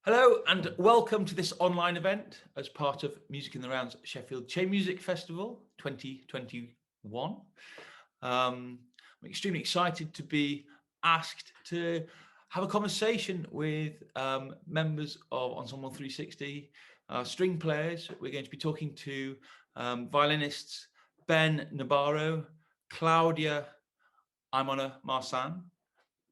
Hello and welcome to this online event as part of Music in the Rounds Sheffield Chamber Music Festival 2021. I'm extremely excited to be asked to have a conversation with members of Ensemble 360, string players. We're going to be talking to violinists Ben Nabarro, Claudia Imona Marsan,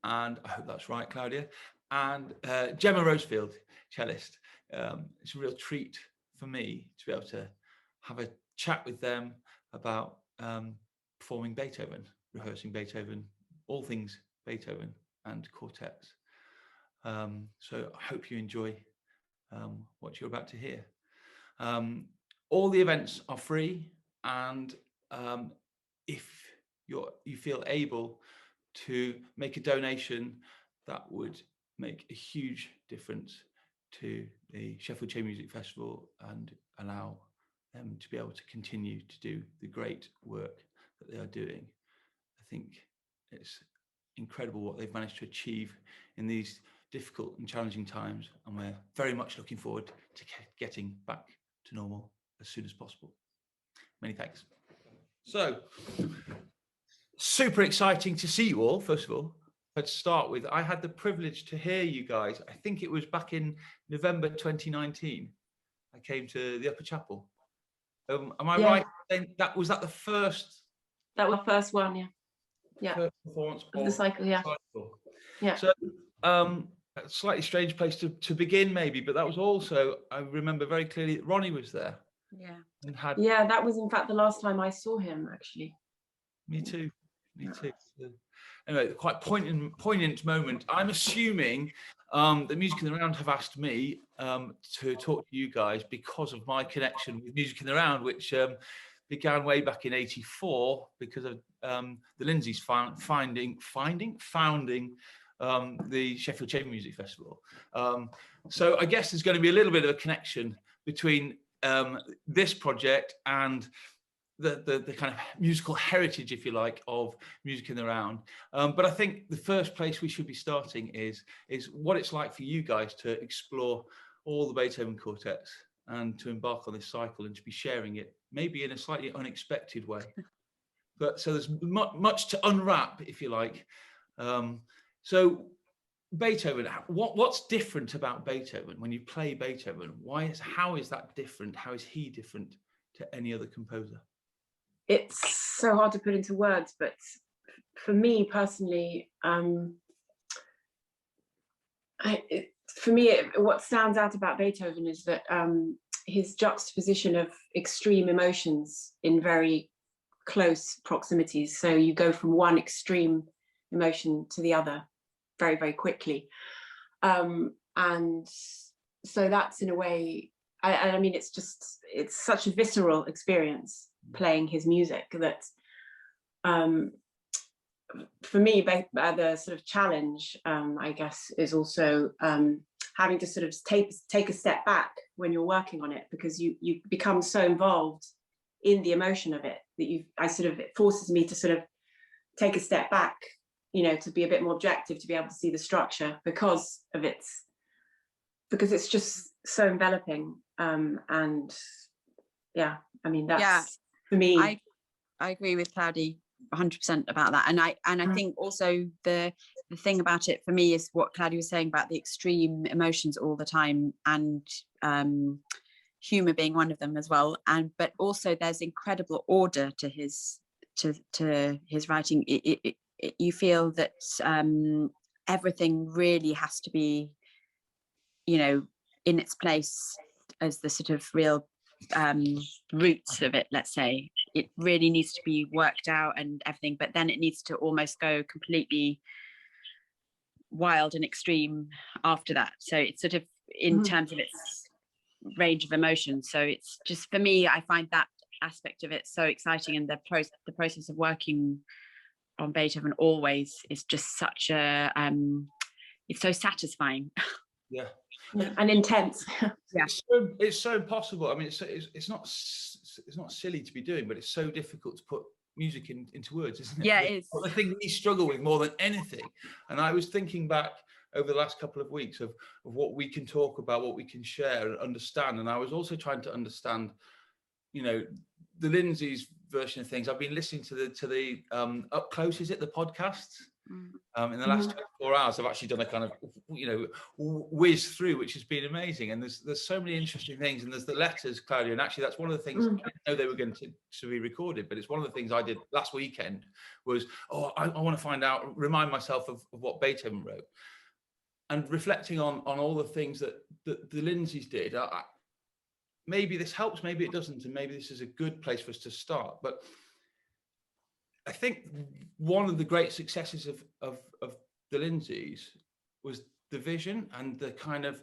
and I hope that's right, Claudia, and Gemma Rosefield, cellist. It's a real treat for me to be able to have a chat with them about performing Beethoven, rehearsing Beethoven, all things Beethoven and quartets. So I hope you enjoy what you're about to hear. All the events are free, and if you feel able to make a donation, that would make a huge difference to the Sheffield Chamber Music Festival and allow them to be able to continue to do the great work that they are doing. I think it's incredible what they've managed to achieve in these difficult and challenging times, and we're very much looking forward to getting back to normal as soon as possible. Many thanks. So, super exciting to see you all, first of all. Let's start with, I had the privilege to hear you guys, I think it was back in November 2019. I came to the Upper Chapel. Am I right? Was that the first? That was the first one, yeah. Yeah. First performance of the cycle, yeah. Cycle. Yeah. So, a slightly strange place to begin, maybe, but that was also, I remember very clearly that Ronnie was there. Yeah. And had. Yeah, that was in fact the last time I saw him, actually. Me too. Me too. Anyway, quite poignant moment. I'm assuming the Music in the Round have asked me to talk to you guys because of my connection with Music in the Round, which began way back in '84 because of the Lindsays founding the Sheffield Chamber Music Festival. So I guess there's going to be a little bit of a connection between this project and the kind of musical heritage, if you like, of Music in the Round. But I think the first place we should be starting is what it's like for you guys to explore all the Beethoven quartets and to embark on this cycle and to be sharing it, maybe in a slightly unexpected way. But so there's much to unwrap, if you like. So Beethoven, what's different about Beethoven when you play Beethoven? How is that different? How is he different to any other composer? It's so hard to put into words, but for me personally, what stands out about Beethoven is that his juxtaposition of extreme emotions in very close proximities. So you go from one extreme emotion to the other very, very quickly. And so that's in a way, I mean, it's such a visceral experience playing his music that for me, the sort of challenge, I guess, is also having to sort of take a step back when you're working on it, because you become so involved in the emotion of it that it forces me to sort of take a step back, you know, to be a bit more objective, to be able to see the structure because it's just so enveloping. And yeah, I mean, that's for me. I agree with Claudia 100% about that. And I think also the thing about it for me is what Claudia was saying about the extreme emotions all the time, and humor being one of them as well. But also there's incredible order to his writing. You feel that everything really has to be, you know, in its place as the sort of real roots of it, let's say. It really needs to be worked out and everything, but then it needs to almost go completely wild and extreme after that. So it's sort of in terms of its range of emotions. So it's just, for me, I find that aspect of it so exciting, and the process of working on Beethoven always is just such a it's so satisfying. Yeah. And intense. Yeah, it's so impossible. I mean, it's not silly to be doing, but it's so difficult to put music into words, isn't it? Yeah, it is. The thing we struggle with more than anything. And I was thinking back over the last couple of weeks of what we can talk about, what we can share and understand. And I was also trying to understand, you know, the Lindsay's version of things. I've been listening to the Up Close, is it, the podcast? In the last 24 hours, I've actually done a kind of, you know, whiz through, which has been amazing. And there's so many interesting things. And there's the letters, Claudia. And actually, that's one of the things I didn't know they were going to be recorded. But it's one of the things I did last weekend was, I want to find out, remind myself of what Beethoven wrote. And reflecting on all the things that the Lindsays did. Maybe this helps, maybe it doesn't. And maybe this is a good place for us to start. But I think one of the great successes of the Lindsays was the vision and the kind of,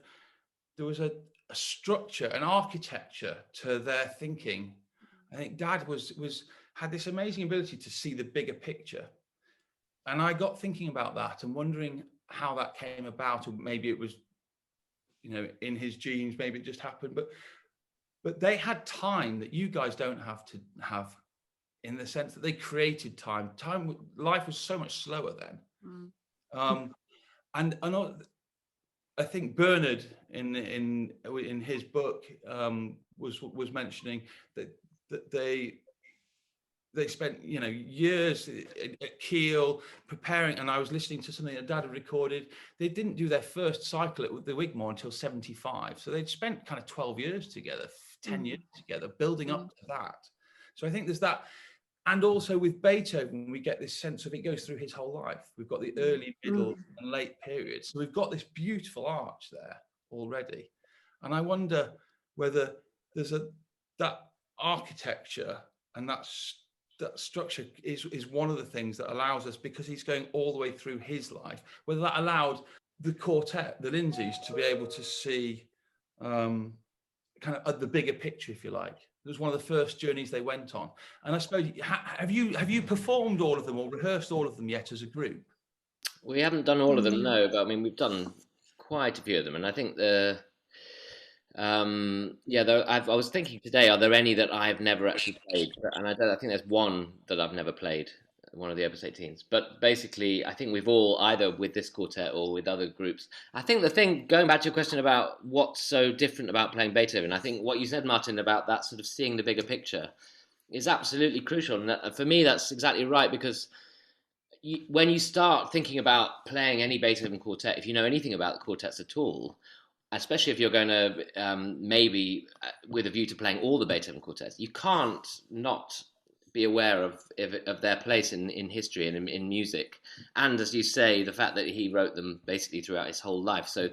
there was a structure, an architecture to their thinking. I think Dad had this amazing ability to see the bigger picture. And I got thinking about that and wondering how that came about, or maybe it was, you know, in his genes, maybe it just happened, but they had time that you guys don't have to have, in the sense that they created time. Life was so much slower then. And I think Bernard in his book was mentioning that they spent, you know, years at Kiel preparing. And I was listening to something that Dad had recorded. They didn't do their first cycle at the Wigmore until 75. So they'd spent kind of 12 years together, 10 years together, building up to that. So I think there's that. And also with Beethoven, we get this sense of, it goes through his whole life. We've got the early, middle, and late periods. So we've got this beautiful arch there already. And I wonder whether there's that architecture and that structure is one of the things that allows us, because he's going all the way through his life, whether that allowed the quartet, the Lindsays, to be able to see kind of the bigger picture, if you like. It was one of the first journeys they went on. And I suppose, have you performed all of them or rehearsed all of them yet as a group? We haven't done all of them, no, but I mean, we've done quite a few of them. And I think I was thinking today, are there any that I've never actually played? And I think there's one that I've never played, one of the Opus 18s. But basically, I think we've all, either with this quartet or with other groups. I think the thing, going back to your question about what's so different about playing Beethoven, I think what you said, Martin, about that sort of seeing the bigger picture is absolutely crucial. And for me, that's exactly right, because when you start thinking about playing any Beethoven quartet, if you know anything about the quartets at all, especially if you're going to maybe with a view to playing all the Beethoven quartets, you can't not be aware of their place in history and in music. And as you say, the fact that he wrote them basically throughout his whole life. So,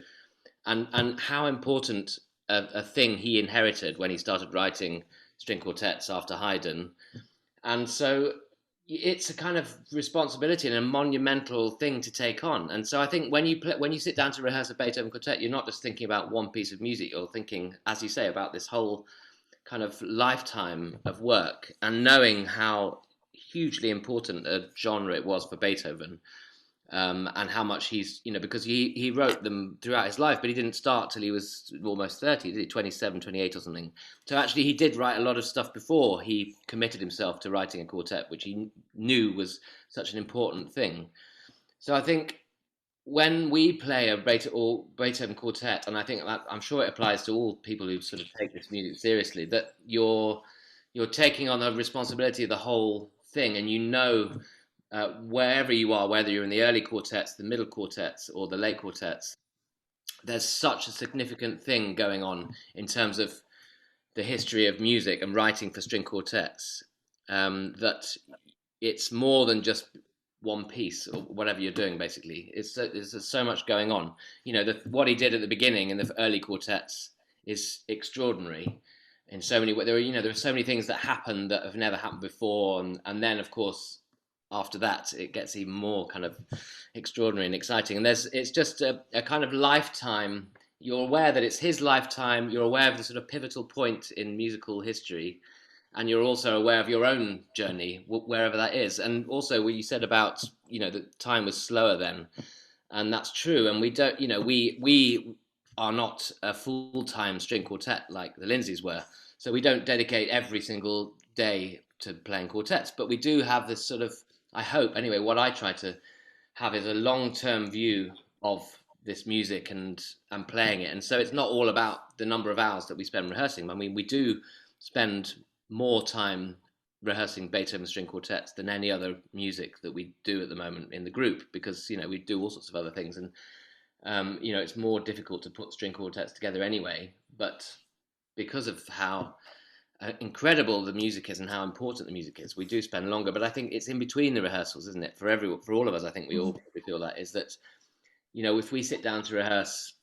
and how important a thing he inherited when he started writing string quartets after Haydn. And so it's a kind of responsibility and a monumental thing to take on. And so I think when you sit down to rehearse a Beethoven quartet, you're not just thinking about one piece of music, you're thinking, as you say, about this whole kind of lifetime of work, and knowing how hugely important a genre it was for Beethoven, and how much he's, you know, because he wrote them throughout his life, but he didn't start till he was almost 30, did he? 27, 28 or something. So actually he did write a lot of stuff before he committed himself to writing a quartet, which he knew was such an important thing. So I think when we play a Beethoven quartet, and I think that, I'm sure it applies to all people who sort of take this music seriously, that you're taking on the responsibility of the whole thing, and you know, wherever you are, whether you're in the early quartets, the middle quartets, or the late quartets, there's such a significant thing going on in terms of the history of music and writing for string quartets, that it's more than just one piece or whatever you're doing. Basically, there's so much going on. You know, what he did at the beginning in the early quartets is extraordinary in so many ways. There are so many things that happen that have never happened before, and then of course after that it gets even more kind of extraordinary and exciting. And it's just a kind of lifetime. You're aware that it's his lifetime. You're aware of the sort of pivotal point in musical history. And you're also aware of your own journey, wherever that is. And also what you said about, you know, that time was slower then. And that's true. And we don't, you know, we are not a full-time string quartet like the Lindsays were. So we don't dedicate every single day to playing quartets. But we do have this sort of, I hope, anyway, what I try to have is a long-term view of this music and playing it. And so it's not all about the number of hours that we spend rehearsing. I mean, we do spend more time rehearsing Beethoven string quartets than any other music that we do at the moment in the group, because we do all sorts of other things, and it's more difficult to put string quartets together anyway. But because of how incredible the music is and how important the music is, we do spend longer. But I think it's in between the rehearsals, isn't it? For all of us, I think we all probably feel that, is that if we sit down to rehearse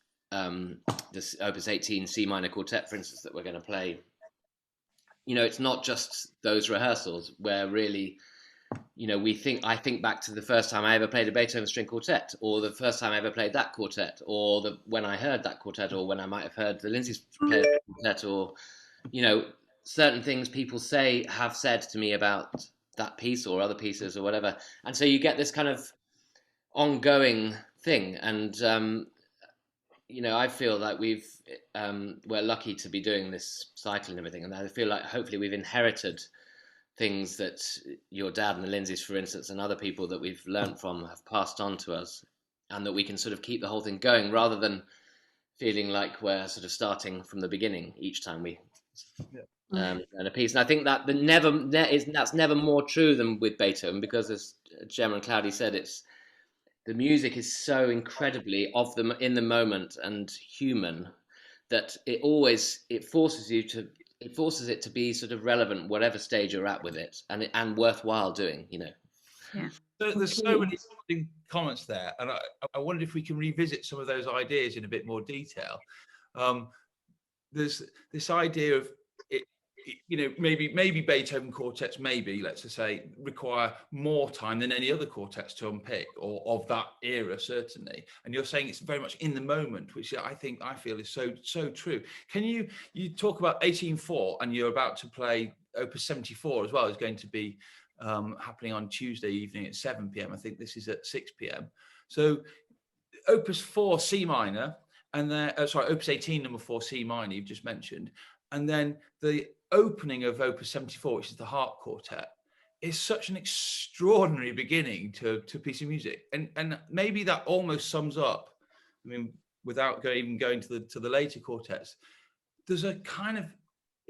this Opus 18 C minor quartet, for instance, that we're going to play, it's not just those rehearsals where really, I think back to the first time I ever played a Beethoven string quartet, or the first time I ever played that quartet, or when I heard that quartet, or when I might have heard the Lindsay's play a quartet, or, certain things people have said to me about that piece or other pieces or whatever. And so you get this kind of ongoing thing. And, I feel like we're lucky to be doing this cycle and everything. And I feel like hopefully we've inherited things that your dad and the Lindsays, for instance, and other people that we've learned from have passed on to us, and that we can sort of keep the whole thing going rather than feeling like we're sort of starting from the beginning each time we learn a piece. And I think that that's never more true than with Beethoven, because as Gemma and Claudia said, the music is so incredibly of them in the moment and human, that it forces it to be sort of relevant whatever stage you're at with it, and worthwhile doing. Yeah. So there's so many interesting comments there, and I wondered if we can revisit some of those ideas in a bit more detail. There's this idea of it, maybe Beethoven quartets, let's just say, require more time than any other quartets to unpick, or of that era, certainly. And you're saying it's very much in the moment, which I feel is so true. Can you talk about 18/4, and you're about to play Opus 74 as well, is going to be happening on Tuesday evening at 7 p.m. I think this is at 6 p.m. So Opus 4 C minor, and then Opus 18 number 4 C minor you've just mentioned, and then the opening of Opus 74, which is the harp quartet, is such an extraordinary beginning to a piece of music, and maybe that almost sums up. I mean, without even going to the later quartets, there's a kind of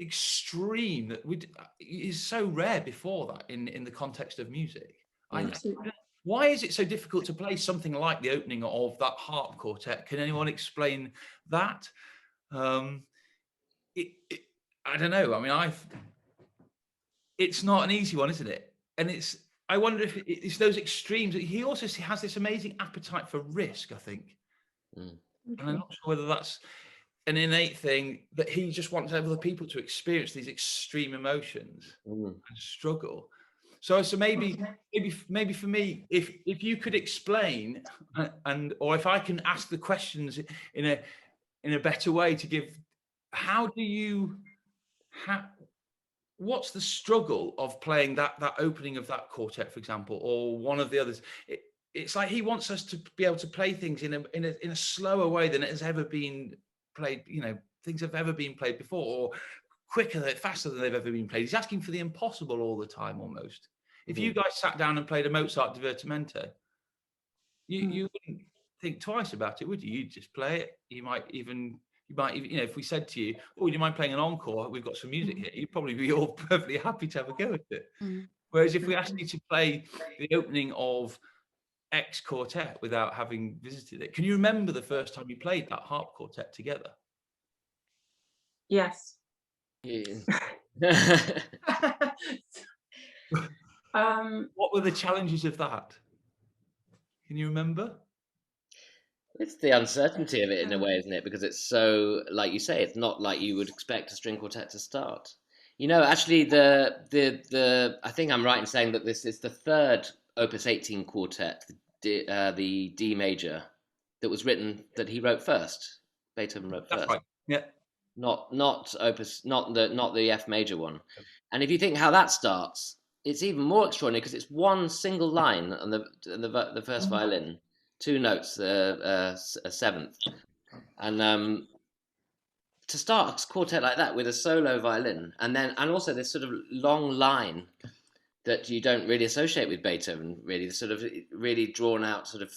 extreme that is so rare before that in the context of music. Why is it so difficult to play something like the opening of that harp quartet? Can anyone explain that? I don't know. I mean, it's not an easy one, isn't it? And I wonder if it's those extremes. He also has this amazing appetite for risk, I think. And I'm not sure whether that's an innate thing, that he just wants other people to experience these extreme emotions and struggle. So maybe for me, if you could explain, or if I can ask the questions in a better way to give, what's the struggle of playing that opening of that quartet, for example, or one of the others? It's like he wants us to be able to play things in a slower way than it has ever been played. Things have ever been played before, or quicker, faster than they've ever been played. He's asking for the impossible all the time, almost. If you guys sat down and played a Mozart Divertimento, you wouldn't think twice about it, would you? You'd just play it. You might even, if we said to you, "Oh, would you mind playing an encore? We've got some music here." You'd probably be all perfectly happy to have a go at it. Whereas if we asked you to play the opening of X quartet without having visited it, can you remember the first time you played that harp quartet together? Yes. What were the challenges of that? Can you remember? It's the uncertainty of it in a way, isn't it? Because it's so, like you say, it's not like you would expect a string quartet to start. Actually, I think I'm right in saying that this is the third Opus 18 quartet, the D major, that he wrote first. Beethoven wrote first. That's right. Yeah. Not Opus, not the F major one. And if you think how that starts, it's even more extraordinary, because it's one single line on the first violin, 2 notes, a seventh, and to start a quartet like that with a solo violin, and also this sort of long line that you don't really associate with Beethoven, really, the sort of really drawn out sort of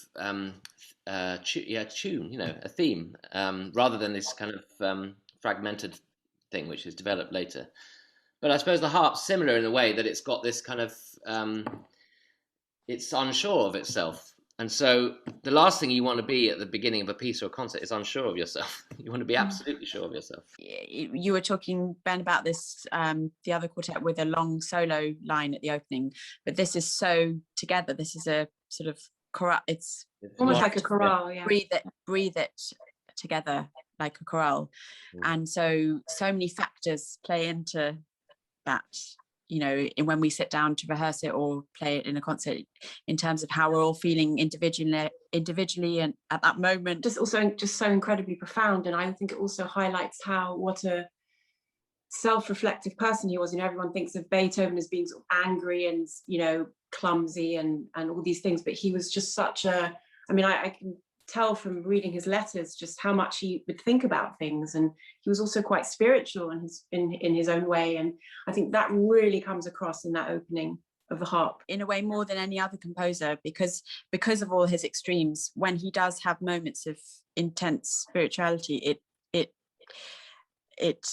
tune, you know, a theme, rather than this kind of fragmented thing which is developed later. But I suppose the harp's similar in a way that it's got this kind of it's unsure of itself. And so the last thing you want to be at the beginning of a piece or a concert is unsure of yourself. You want to be absolutely sure of yourself. You were talking, Ben, about this, the other quartet with a long solo line at the opening, but this is so together. This is a sort of chorale. It's Almost like a chorale, yeah. breathe it together like a chorale. And so many factors play into that, you know, when we sit down to rehearse it or play it in a concert, in terms of how we're all feeling individually and at that moment. Just also just so incredibly profound. And I think it also highlights what a self-reflective person he was. You know, everyone thinks of Beethoven as being sort of angry and, you know, clumsy and all these things, but he was just such a, I mean, I can tell from reading his letters just how much he would think about things, and he was also quite spiritual in his own way, and I think that really comes across in that opening of the harp in a way more than any other composer, because of all his extremes. When he does have moments of intense spirituality, it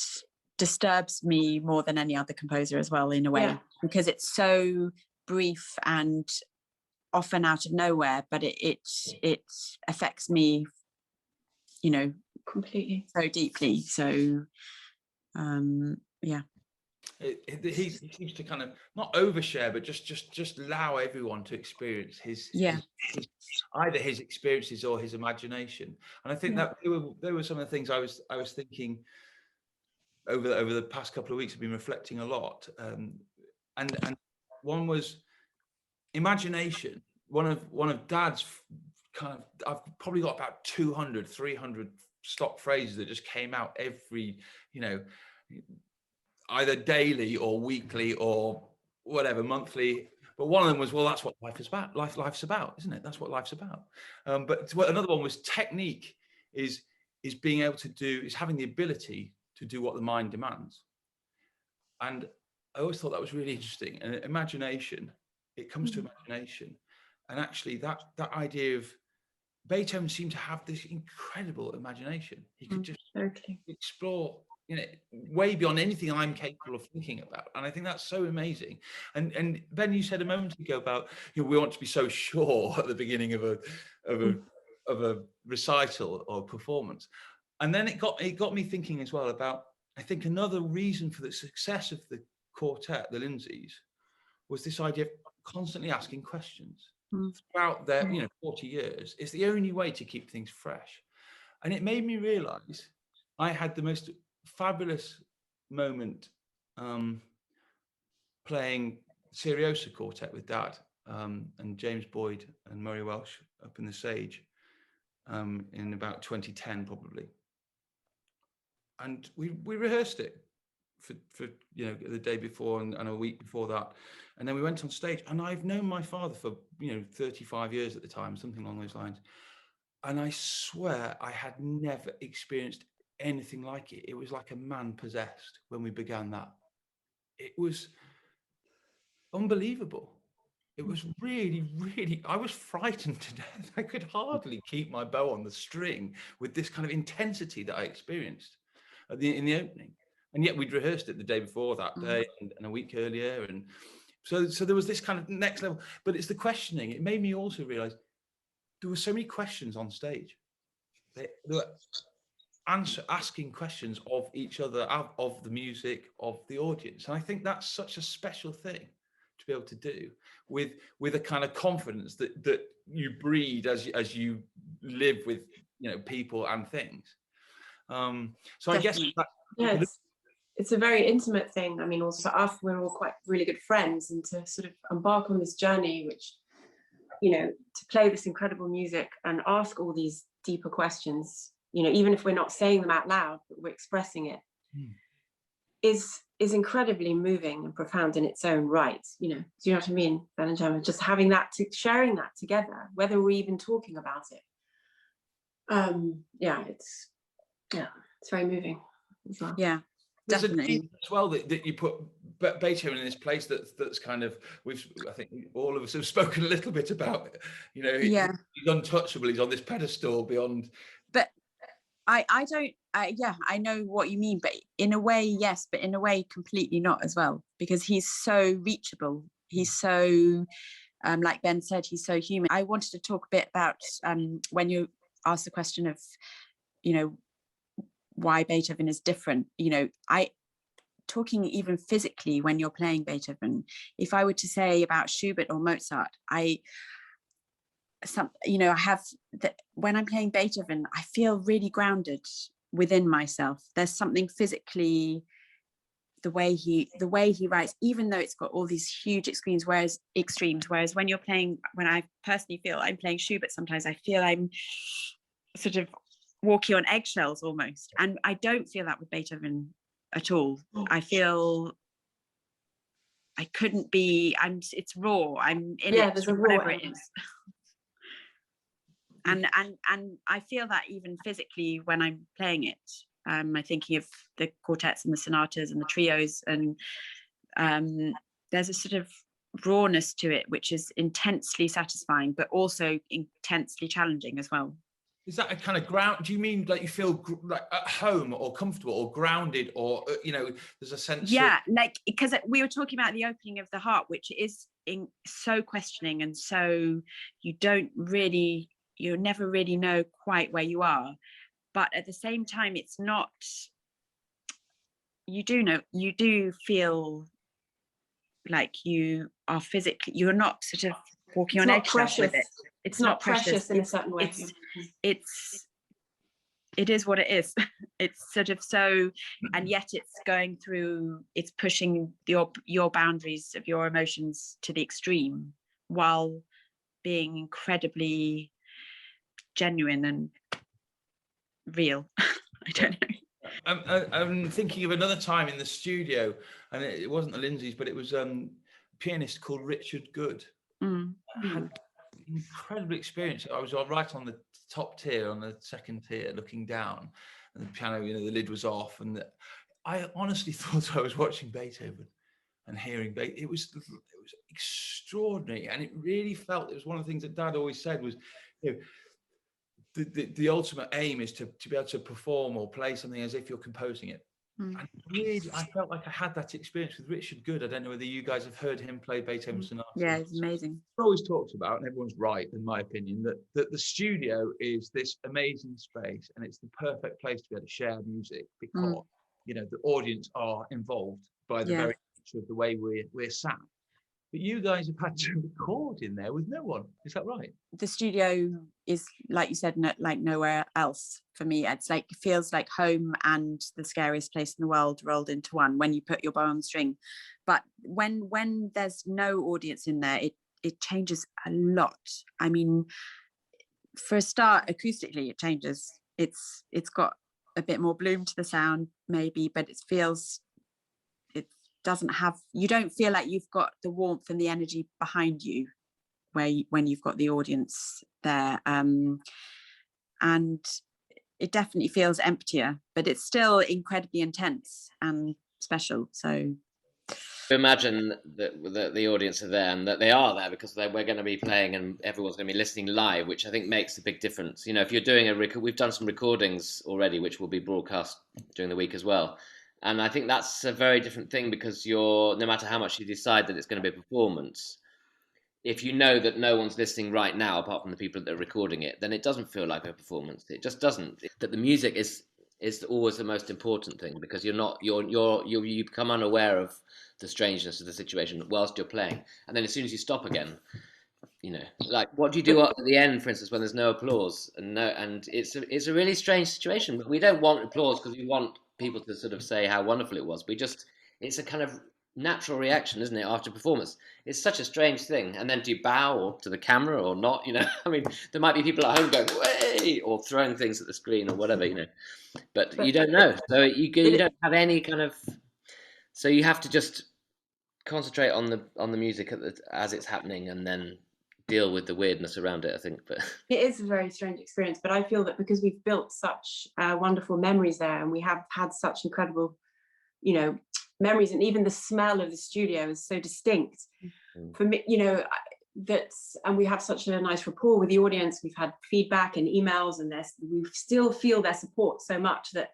disturbs me more than any other composer as well, in a way, because it's so brief and often out of nowhere, but it affects me, you know, completely, so deeply. So yeah, he seems to kind of not overshare, but just allow everyone to experience his either his experiences or his imagination. And I think that there were some of the things I was thinking over the past couple of weeks. I've been reflecting a lot, and one was imagination. One of Dad's kind of, I've probably got about 200, 300 stock phrases that just came out every, you know, either daily or weekly or whatever, monthly. But one of them was, well, that's what life is about. Life's about, isn't it? That's what life's about. But another one was technique is being able to is having the ability to do what the mind demands. And I always thought that was really interesting. And imagination, it comes to imagination. And actually that idea of Beethoven seemed to have this incredible imagination. He could just explore, you know, way beyond anything I'm capable of thinking about. And I think that's so amazing. And Ben, you said a moment ago about, you know, we want to be so sure at the beginning of a recital or performance. And then it got me thinking as well about, I think another reason for the success of the quartet, the Lindsays, was this idea of constantly asking questions. Throughout their 40 years. It's the only way to keep things fresh. And it made me realize I had the most fabulous moment playing Seriosa Quartet with Dad, and James Boyd and Murray Welsh up in the Sage in about 2010 probably. And we rehearsed it for you know, the day before and a week before that, and then we went on stage. And I've known my father for 35 years at the time, something along those lines, and I swear I had never experienced anything like it. It was like a man possessed when we began that. It was unbelievable. It was really, really, I was frightened to death. I could hardly keep my bow on the string with this kind of intensity that I experienced in the opening. And yet we'd rehearsed it the day before that day and a week earlier. And so there was this kind of next level, but it's the questioning. It made me also realize there were so many questions on stage. They were asking questions of each other, of the music, of the audience. And I think that's such a special thing to be able to do with a kind of confidence that you breed as you live with, you know, people and things. So I guess it's a very intimate thing. I mean, also for us, we're all quite really good friends, and to sort of embark on this journey, which, you know, to play this incredible music and ask all these deeper questions, you know, even if we're not saying them out loud, but we're expressing it, is incredibly moving and profound in its own right. You know, do you know what I mean, Ben and Gemma? Just having that, sharing that together, whether we're even talking about it. It's very moving as well. Yeah. There's Definitely. a theme as well that you put Beethoven in this place that's kind of, I think all of us have spoken a little bit about, you know, Yeah. he's untouchable. He's on this pedestal beyond. But I don't, yeah, I know what you mean, but in a way, yes, but in a way, completely not as well, because he's so reachable. He's so, like Ben said, he's so human. I wanted to talk a bit about when you asked the question of, you know, why Beethoven is different. You know, talking even physically when you're playing Beethoven, if I were to say about Schubert or Mozart, you know, I have when I'm playing Beethoven, I feel really grounded within myself. There's something physically, the way he writes, even though it's got all these huge extremes, whereas when you're playing, when I personally feel I'm playing Schubert, sometimes I feel I'm sort of walking on eggshells almost, and I don't feel that with Beethoven at all. I feel I couldn't be, it's raw, I'm in it, there's a raw whatever it element. is. And I feel that even physically when I'm playing it. I'm thinking of the quartets and the sonatas and the trios, and there's a sort of rawness to it which is intensely satisfying but also intensely challenging as well. Is that a kind of ground? Do you mean like you feel like at home or comfortable or grounded, or you know, there's a sense? Yeah, like, because we were talking about the opening of the heart, which is so questioning, and so you never really know quite where you are, but at the same time, it's not. You do feel like you are physically. You're not sort of walking on eggshells with it. It's not precious in a certain way. It is what it is. It's sort of so, and yet it's pushing your boundaries of your emotions to the extreme while being incredibly genuine and real. I don't know. I'm thinking of another time in the studio, and it wasn't the Lindsays, but it was a pianist called Richard Good. I had incredible experience. I was right on the top tier, on the second tier, looking down, and the piano, you know, the lid was off, and I honestly thought I was watching Beethoven and hearing Beethoven. It was extraordinary, and it really felt. It was one of the things that Dad always said was, you know, the ultimate aim is to be able to perform or play something as if you're composing it. And really, I felt like I had that experience with Richard Good. I don't know whether you guys have heard him play Beethoven sonatas. Yeah, it's amazing. It's always talked about, and everyone's right, in my opinion, that the studio is this amazing space, and it's the perfect place to be able to share music because you know the audience are involved by the very nature of the way we're sat. But you guys have had to record in there with no one. Is that right? The studio is, like you said, like nowhere else for me. It's like, it feels like home and the scariest place in the world rolled into one when you put your bow on the string. But when there's no audience in there, it changes a lot. I mean, for a start, acoustically, it changes. It's got a bit more bloom to the sound, maybe, but you don't feel like you've got the warmth and the energy behind you when you've got the audience there, and it definitely feels emptier, but it's still incredibly intense and special. So imagine that the audience are there, and that they are there because we're going to be playing and everyone's going to be listening live, which I think makes a big difference. You know, if you're doing we've done some recordings already which will be broadcast during the week as well. And I think that's a very different thing, because no matter how much you decide that it's going to be a performance, if you know that no one's listening right now apart from the people that are recording it, then it doesn't feel like a performance. It just doesn't. That the music is always the most important thing, because you become unaware of the strangeness of the situation whilst you're playing, and then as soon as you stop again, you know, like what do you do at the end, for instance, when there's no applause and it's a really strange situation. But we don't want applause because we want people to sort of say how wonderful it was. It's a kind of natural reaction, isn't it, after performance? It's such a strange thing. And then do you bow to the camera or not? You know, I mean, there might be people at home going way, or throwing things at the screen or whatever, you know, but you don't know. So you don't have any kind of. So you have to just concentrate on the music as it's happening, and then deal with the weirdness around it, I think. But it is a very strange experience, but I feel that because we've built such wonderful memories there, and we have had such incredible, you know, memories, and even the smell of the studio is so distinct for me, you know, and we have such a nice rapport with the audience. We've had feedback and emails, and we still feel their support so much that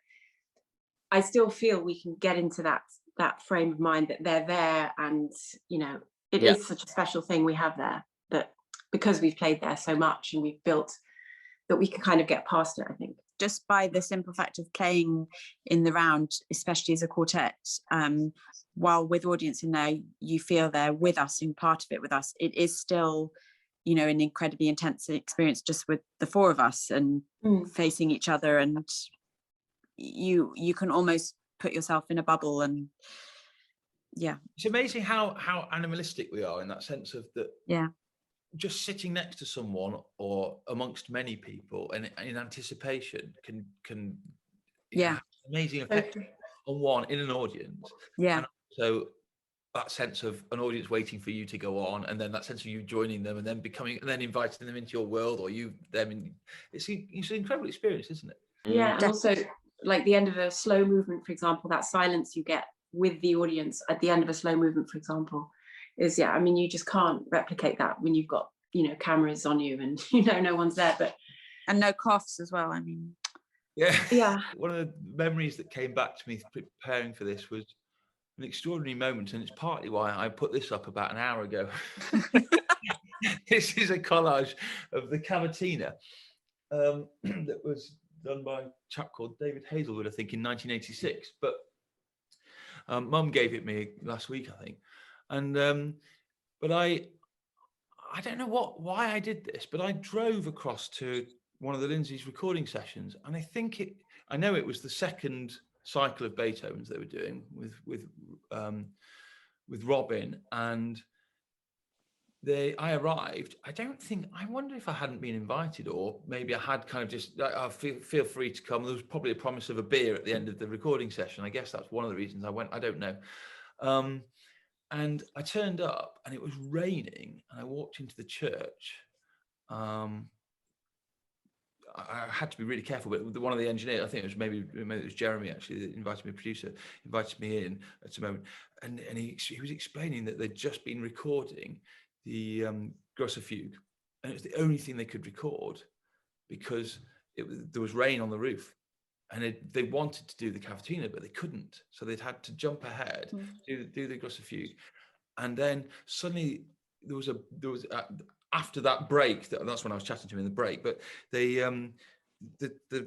I still feel we can get into that frame of mind that they're there, and you know, it is such a special thing we have there, that because we've played there so much and we've built, that we can kind of get past it, I think. Just by the simple fact of playing in the round, especially as a quartet, while with audience in there, you feel they're with us and part of it with us. It is still, you know, an incredibly intense experience just with the four of us and facing each other, and you can almost put yourself in a bubble. And it's amazing how animalistic we are in that sense of that. Just sitting next to someone or amongst many people and in anticipation can have amazing effect on one in an audience. And so that sense of an audience waiting for you to go on, and then that sense of you joining them and then inviting them into your world, or you them in, it's an incredible experience, isn't it? And also like the end of a slow movement, for example, that silence you get with the audience at the end of a slow movement, for example, is I mean, you just can't replicate that when you've got, you know, cameras on you and you know no one's there, and no coughs as well. I mean, one of the memories that came back to me preparing for this was an extraordinary moment, and it's partly why I put this up about an hour ago. This is a collage of the cavatina that was done by a chap called David Hazelwood, I think, in 1986, but Mum gave it me last week, I think. And but I don't know why I did this, but I drove across to one of the Lindsay's recording sessions, and I know it was the second cycle of Beethoven's they were doing with Robin, and I arrived. I wonder if I hadn't been invited, or maybe I had kind of just, feel free to come. There was probably a promise of a beer at the end of the recording session. I guess that's one of the reasons I went. I don't know. And I turned up and it was raining, and I walked into the church. I had to be really careful, but one of the engineers, I think it was maybe it was Jeremy actually, that invited me, producer, invited me in at a moment, and he was explaining that they'd just been recording the Grosse Fuge, and it was the only thing they could record because there was rain on the roof. And they wanted to do the cavatina, but they couldn't. So they'd had to jump ahead, do the Grosse Fuge. And then suddenly there was after that break, that's when I was chatting to him in the break, but the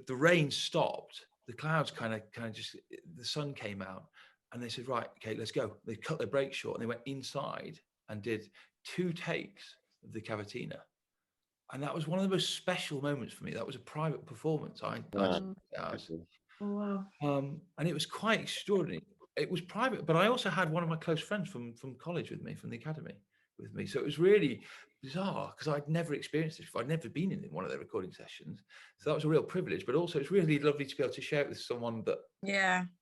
rain stopped, the clouds kind of just, the sun came out, and they said, right, okay, let's go. They cut their break short and they went inside and did 2 takes of the cavatina. And that was one of the most special moments for me. That was a private performance. Wow. And it was quite extraordinary. It was private, but I also had one of my close friends from college with me, from the academy with me. So it was really bizarre because I'd never experienced this before. I'd never been in one of their recording sessions. So that was a real privilege, but also it's really lovely to be able to share it with someone that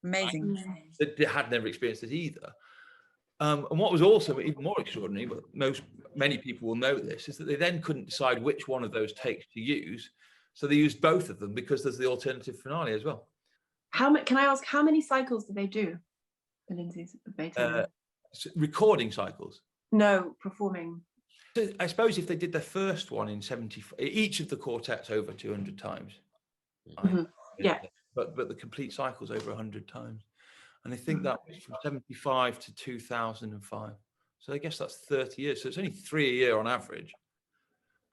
amazing, that had never experienced it either. And what was also even more extraordinary, but many people will know this, is that they then couldn't decide which one of those takes to use. So they used both of them because there's the alternative finale as well. Can I ask, how many cycles do they do, the Lindsay's of Beethoven? Recording cycles? No, performing. So I suppose if they did their first one in 74, each of the quartets over 200 times. But the complete cycle's over 100 times. And I think that was from 75 to 2005. So I guess that's 30 years. So it's only 3 a year on average.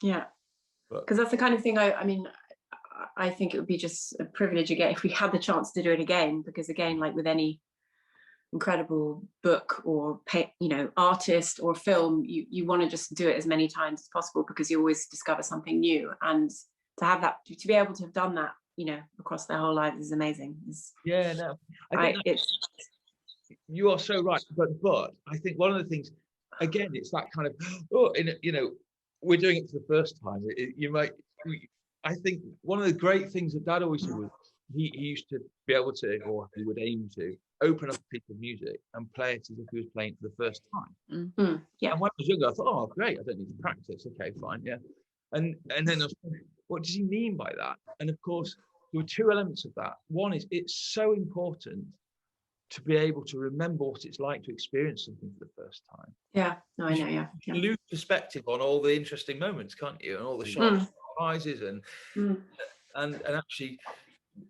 Yeah. Because that's the kind of thing I think it would be just a privilege again if we had the chance to do it again. Because again, like with any incredible book or artist or film, you want to just do it as many times as possible because you always discover something new. And to have that, to be able to have done that, across their whole lives is amazing. You are so right, but I think one of the things, again, it's that kind of we're doing it for the first time. I think one of the great things that Dad always said was he used to be able to, or he would aim to, open up a piece of music and play it as if he was playing it for the first time. And when I was younger, I thought, oh, great, I don't need to practice. Okay, fine, yeah. And then I was thinking, what does he mean by that? And of course, there were 2 elements of that. One is it's so important to be able to remember what it's like to experience something for the first time. Yeah, no, I know, yeah. You can lose perspective on all the interesting moments, can't you? And all the sharp surprises and actually,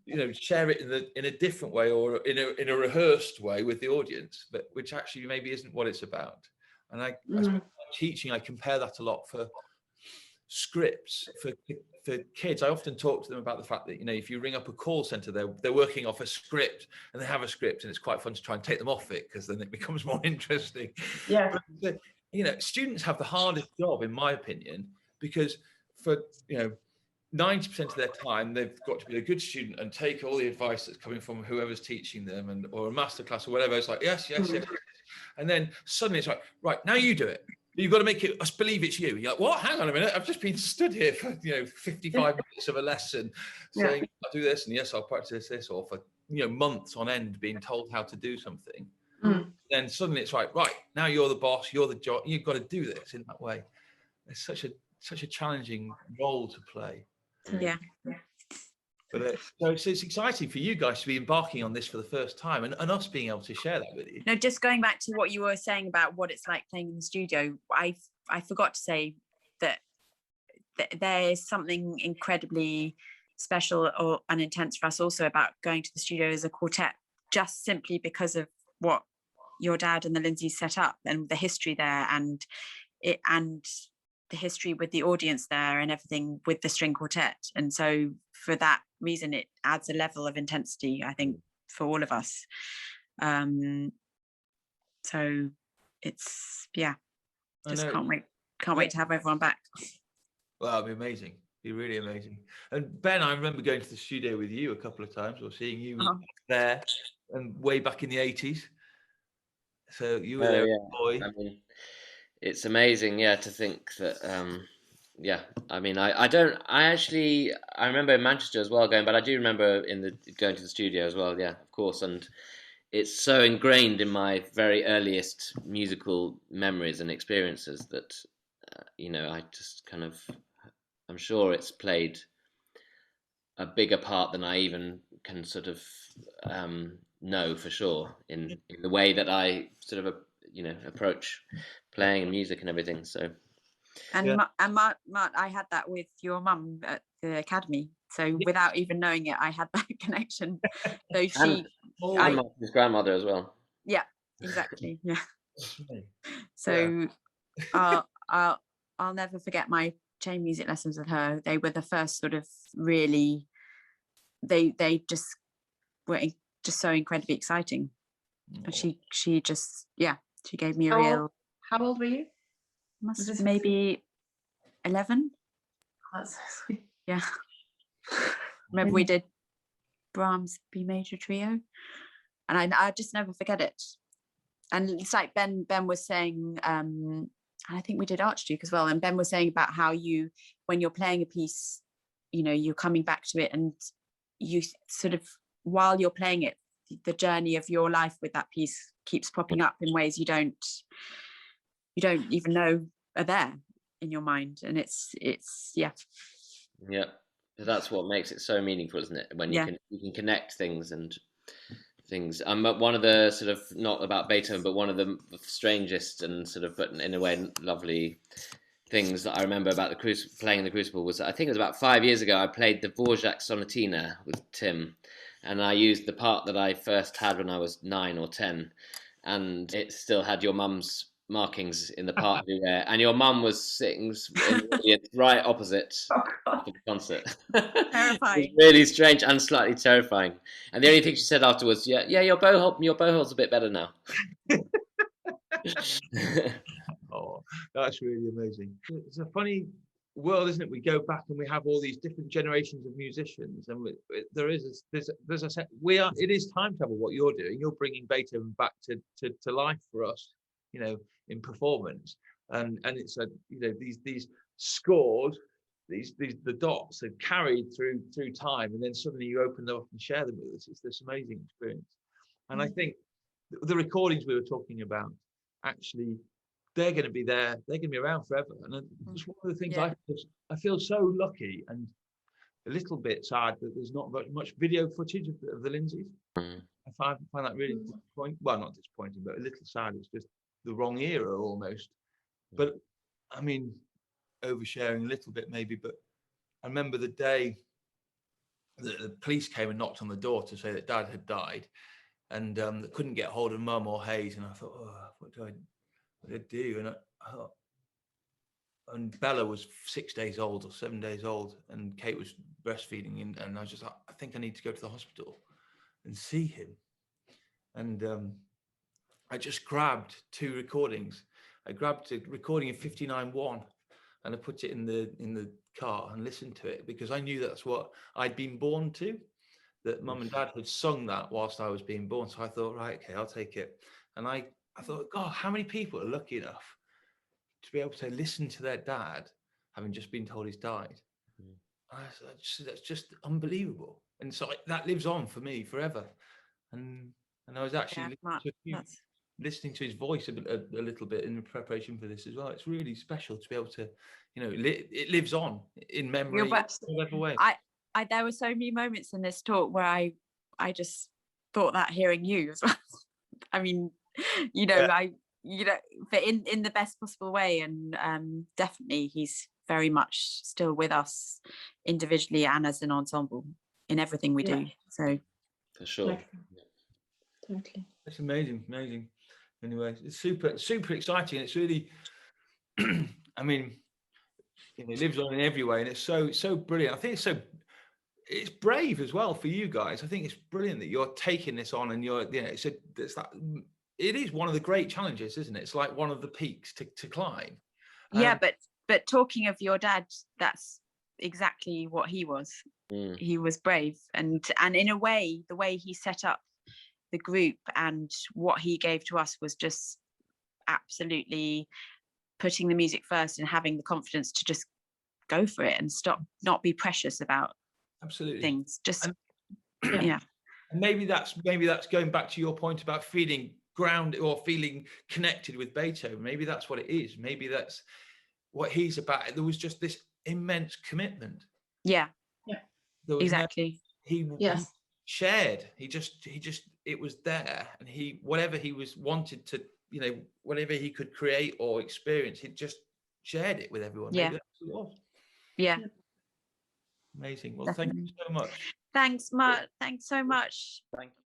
you know, share it in a different way or in a rehearsed way with the audience, but which actually maybe isn't what it's about. And I suppose teaching, I compare that a lot for scripts for kids. I often talk to them about the fact that, you know, if you ring up a call center, they're working off a script and they have a script, and it's quite fun to try and take them off it because then it becomes more interesting. Yeah. But, you know, students have the hardest job, in my opinion, because for, you know, 90% of their time they've got to be a good student and take all the advice that's coming from whoever's teaching them, and or a masterclass or whatever. It's like yes, and then suddenly it's like, right, now you do it. You've got to make us believe it's you. You're like, what? Hang on a minute. I've just been stood here for, you know, 55 minutes of a lesson saying I'll do this and yes, I'll practice this, or for, you know, months on end being told how to do something. Then suddenly it's like, right, now you're the boss, you're the job, you've got to do this in that way. It's such a challenging role to play. Yeah. But so it's exciting for you guys to be embarking on this for the first time, and us being able to share that with you. No, just going back to what you were saying about what it's like playing in the studio, I forgot to say that there is something incredibly special and intense for us also about going to the studio as a quartet, just simply because of what your dad and the Lindsays set up and the history there, and the history with the audience there and everything with the string quartet. And so for that reason, it adds a level of intensity, I think, for all of us. So it's, just can't wait to have everyone back. Well, it'd be amazing. It'd be really amazing. And Ben, I remember going to the studio with you a couple of times, or seeing you there, and way back in the 80s. So you were there, boy. I mean, it's amazing, to think that, I mean, I remember in Manchester as well going, but I do remember going to the studio as well, of course, and it's so ingrained in my very earliest musical memories and experiences that, I just kind of, I'm sure it's played a bigger part than I even can sort of know for sure in the way that I sort of, approach playing and music and everything. So, and Mark, I had that with your mum at the academy. So without even knowing it, I had that connection. So and his grandmother as well. Yeah, exactly. Yeah. So I'll never forget my chain music lessons with her. They were the first sort of really. They just were just so incredibly exciting. And she just she gave me a real. How old were you? Maybe 11. That's so sweet. Yeah. Remember we did Brahms B major trio, and I just never forget it. And it's like Ben was saying, and I think we did Archduke as well. And Ben was saying about how when you're playing a piece, you're coming back to it, and you sort of, while you're playing it, the journey of your life with that piece keeps popping up in ways you don't even know are there in your mind. And it's that's what makes it so meaningful, isn't it, when you can connect things. One of the sort of, not about Beethoven, but one of the strangest and sort of, but in a way lovely things that I remember about playing in the Crucible was, I think it was about 5 years ago, I played the Dvorak Sonatina with Tim, and I used the part that I first had when I was 9 or 10, and it still had your mum's markings in the part everywhere, and your mum was sitting in the audience right opposite the concert. Terrifying. It was really strange and slightly terrifying. And the only thing she said afterwards, your bowhole's a bit better now. Oh, that's really amazing. It's a funny world, isn't it? We go back and we have all these different generations of musicians, and there's a set. It is time travel. What you're doing, you're bringing Beethoven back to life for us, in performance, and it's these scores, the dots are carried through time, and then suddenly you open them up and share them with us. It's this amazing experience. And I think the recordings we were talking about, actually, they're going to be there. They're going to be around forever. And it's one of the things I feel so lucky and a little bit sad that there's not much video footage of the Lindsays. find that really disappointing. Well, not disappointing, but a little sad. It's just the wrong era almost. But I mean, oversharing a little bit maybe. But I remember the day that the police came and knocked on the door to say that Dad had died, and they couldn't get hold of Mum or Hayes. And I thought, oh, what do I do? And I thought, and Bella was 6 days old or 7 days old, and Kate was breastfeeding, and I was just like, I think I need to go to the hospital and see him. And I just grabbed 2 recordings. I grabbed a recording of 59.1 and I put it in the car and listened to it, because I knew that's what I'd been born to, that Mum and Dad had sung that whilst I was being born. So I thought, right, okay, I'll take it. And I thought, God, how many people are lucky enough to be able to listen to their dad having just been told he's died? That's just unbelievable. And so that lives on for me forever. And I was actually listening to his voice a little bit in preparation for this as well. It's really special to be able to, it lives on in memory. Whatever way. There were so many moments in this talk where I just thought that, hearing you as well. I mean, but in the best possible way. And definitely he's very much still with us individually and as an ensemble in everything we do. So for sure. Totally. It's amazing. Anyway, it's super exciting. It's really, I mean, it lives on in every way, and it's so brilliant. I think it's brave as well for you guys. I think it's brilliant that you're taking this on, and it is one of the great challenges, isn't it? It's like one of the peaks to climb. Yeah, but talking of your dad, that's exactly what he was. He was brave, and in a way, the way he set up the group and what he gave to us was just absolutely putting the music first and having the confidence to just go for it and not be precious about things. Just yeah. And maybe that's going back to your point about feeling grounded or feeling connected with Beethoven. Maybe that's what it is. Maybe that's what he's about. There was just this immense commitment. Yeah. Exactly. He shared. He just it was there, and whatever he wanted to, whatever he could create or experience, he just shared it with everyone. Yeah. Maybe that's what it was. Yeah. Amazing. Well, Definitely. thank you so much. Thanks, Mark. Thanks so much. Thank you.